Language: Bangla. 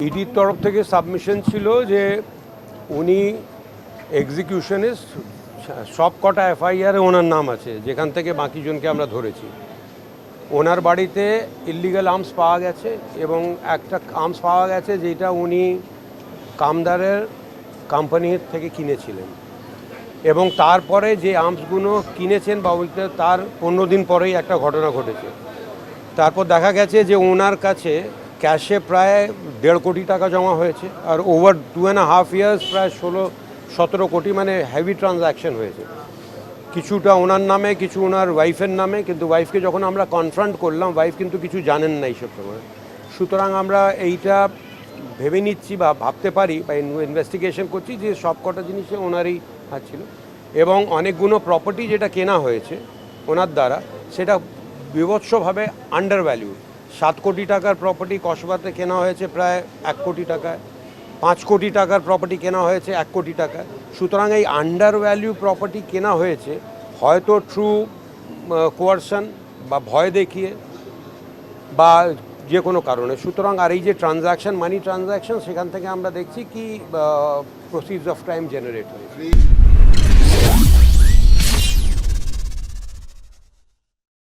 ইডির তরফ থেকে সাবমিশন ছিল যে উনি এক্সিকিউশনিস্ট, সব কটা এফআইআরে ওনার নাম আছে, যেখান থেকে বাকিজনকে আমরা ধরেছি। ওনার বাড়িতে ইল্লিগাল আর্মস পাওয়া গেছে এবং একটা আর্মস পাওয়া গেছে যেটা উনি কামদারের কোম্পানির থেকে কিনেছিলেন, এবং তারপরে যে আর্মসগুলো কিনেছেন বা বলতে তার 15 দিন পরেই একটা ঘটনা ঘটেছে। তারপর দেখা গেছে যে ওনার কাছে ক্যাশে প্রায় 1.5 কোটি টাকা জমা হয়েছে, আর ওভার 2.5 ইয়ার্স প্রায় 16-17 কোটি, মানে হেভি ট্রানজ্যাকশন হয়েছে। কিছুটা ওনার নামে, কিছু ওনার ওয়াইফের নামে, কিন্তু ওয়াইফকে যখন আমরা কনফ্রন্ট করলাম, ওয়াইফ কিন্তু কিছু জানেন না এইসব সময়। সুতরাং আমরা এইটা ভেবে নিচ্ছি বা ভাবতে পারি বা ইনভেস্টিগেশন করছি যে সব কটা জিনিসে ওনারই হাত ছিল, এবং অনেকগুলো প্রপার্টি যেটা কেনা হয়েছে ওনার দ্বারা সেটা বিভৎসভাবে আন্ডার ভ্যালু। 7 কোটি টাকার প্রপার্টি কসবাতে কেনা হয়েছে প্রায় 1 কোটি টাকায়, 5 কোটি টাকার প্রপার্টি কেনা হয়েছে 1 কোটি টাকায়। সুতরাং এই আন্ডার ভ্যালু প্রপার্টি কেনা হয়েছে হয়তো থ্রু কোয়ারশন বা ভয় দেখিয়ে বা যে কোনো কারণে। সুতরাং আর এই যে ট্রানজ্যাকশন, মানি ট্রানজ্যাকশন, সেখান থেকে আমরা দেখছি কি প্রসিডস অফ ক্রাইম জেনারেট হয়েছে।